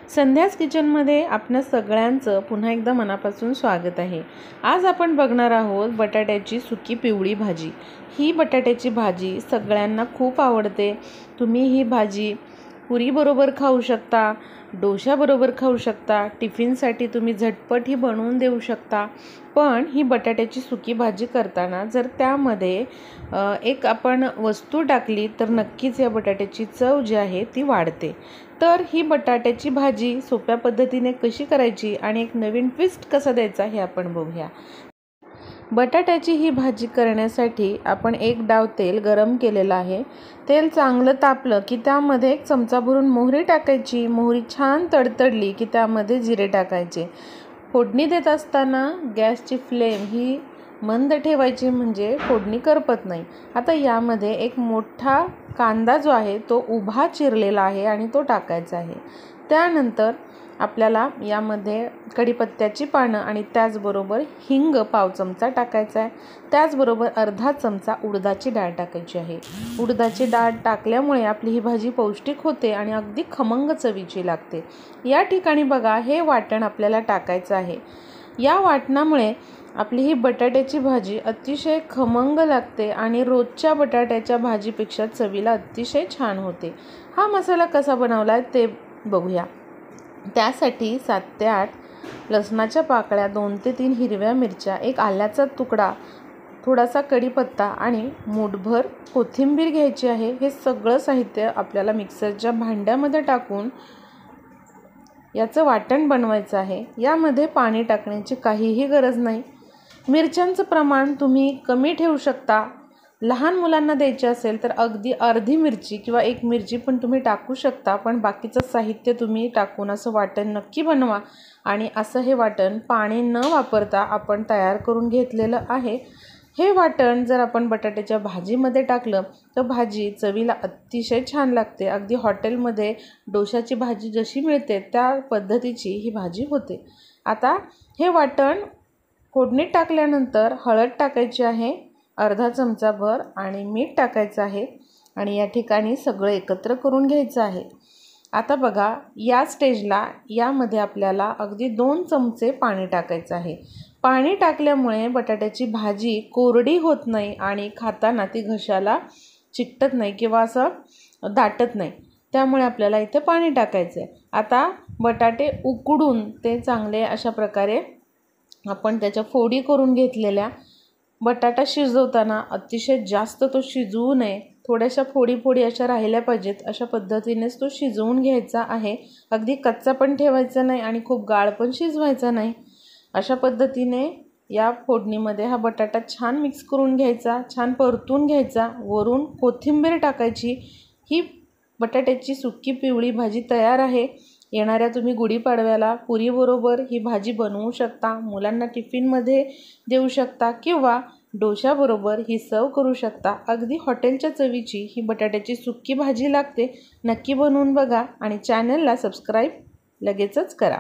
संध्याच किचनमध्ये आपल्या सगळ्यांचं पुन्हा एकदा मनापासून स्वागत आहे। आज आपण बघणार आहोत बटाट्याची सुकी पिवळी भाजी। ही बटाट्याची भाजी सगळ्यांना खूप आवडते। तुम्ही ही भाजी पुरी बरोबर खाऊ शकता, डोशा बरोबर खाऊ शकता, टिफिनसाठी तुम्ही झटपट ही बनवून देऊ शकता। पण ही बटाट्याची सुकी भाजी करताना जर त्यामध्ये एक आपण वस्तू टाकली तर नक्कीच या बटाट्याची चव जी आहे ती वाढते। तर ही बटाट्याची भाजी सोप्या पद्धतीने कशी करायची आणि एक नवीन ट्विस्ट कसा द्यायचा हे आपण बघूया। बटाट्याची ही भाजी करण्यासाठी आपण एक डाव तेल गरम केलेलं आहे। तेल चांगलं तापलं की त्यामध्ये एक चमचा भरून मोहरी टाकायची। मोहरी छान तडतडली की त्यामध्ये जिरे टाकायचे। फोडणी देत असताना गॅसची फ्लेम ही मंद ठेवायची म्हणजे फोडणी करपत नाही। आता यामध्ये एक मोठा कांदा जो आहे तो उभा चिरलेला आहे आणि तो टाकायचा आहे। त्यानंतर आपल्याला यामध्ये कढीपत्त्याची पानं आणि त्याचबरोबर हिंग पाव चमचा टाकायचा आहे। त्याचबरोबर अर्धा चमचा उडदाची डाळ टाकायची आहे। उडदाची डाळ टाकल्यामुळे आपली ही भाजी पौष्टिक होते आणि अगदी खमंग चवीची लागते। या ठिकाणी बघा हे वाटण आपल्याला टाकायचं आहे। या वाटणामुळे आपली ही बटाट्याची भाजी अतिशय खमंग लागते आणि रोजच्या बटाट्याच्या भाजीपेक्षा चवीला अतिशय छान होते। हा मसाला कसा बनवला आहे ते बघूया। त्यासाठी 7 ते 8 लसणाच्या पाकळ्या, 2 ते 3 हिरव्या मिरच्या, एक आल्याचा तुकडा, थोडासा कढीपत्ता आणि मूठभर कोथिंबीर घ्यायची आहे। हे सगळं साहित्य आपल्याला मिक्सरच्या भांड्यामध्ये टाकून याचं वाटण बनवायचं आहे। यामध्ये पाणी टाकण्याची काहीही गरज नाही। मिरच्यांचं प्रमाण तुम्ही कमी ठेवू शकता। लहान मुलांना द्यायचे असेल तर अगदी अर्धी मिरची किंवा एक मिरची पण तुम्ही टाकू शकता। पण बाकीचं साहित्य तुम्ही टाकून असं वाटण नक्की बनवा आणि असं हे वाटण पाणी न वापरता आपण तयार करून घेतलेलं आहे। हे वाटण जर आपण बटाट्याच्या भाजीमध्ये टाकलं तर भाजी चवीला अतिशय छान लागते। अगदी हॉटेलमध्ये डोशाची भाजी जशी मिळते त्या पद्धतीची ही भाजी होते। आता हे वाटण फोडणीत टाकल्यानंतर हळद टाकायची आहे अर्धा चमचाभर आणि मीठ टाकायचं आहे आणि या ठिकाणी सगळं एकत्र करून घ्यायचं आहे। आता बघा या स्टेजला यामध्ये आपल्याला अगदी 2 चमचे पाणी टाकायचं आहे। पाणी टाकल्यामुळे बटाट्याची भाजी कोरडी होत नाही आणि खाताना ती घशाला चिकटत नाही किंवा असं दाटत नाही। त्यामुळे आपल्याला इथे पाणी टाकायचं आहे। आता बटाटे उकडून ते चांगले अशा प्रकारे आपण त्याच्या फोडी करून घेतलेल्या। बटाटा शिजवताना अतिशय जास्त तो शिजवू नये, थोड्याशा फोडी अशा राहिल्या पाहिजेत अशा पद्धतीनेच तो शिजवून घ्यायचा आहे। अगदी कच्चा पण ठेवायचा नाही आणि खूप गाळ पण शिजवायचा नाही। अशा पद्धतीने या फोडणीमध्ये हा बटाटा छान मिक्स करून घ्यायचा, छान परतून घ्यायचा, वरून कोथिंबीर टाकायची। ही बटाट्याची सुकी पिवळी भाजी तयार आहे। येणाऱ्या तुम्ही गुढीपाडव्याला पुरीबरोबर ही भाजी बनवू शकता, मुलांना टिफिनमध्ये देऊ शकता किंवा डोशाबरोबर ही सर्व करू शकता। अगदी हॉटेलच्या चवीची ही बटाट्याची सुकी भाजी लागते। नक्की बनवून बघा आणि चॅनलला सबस्क्राईब लगेचच करा।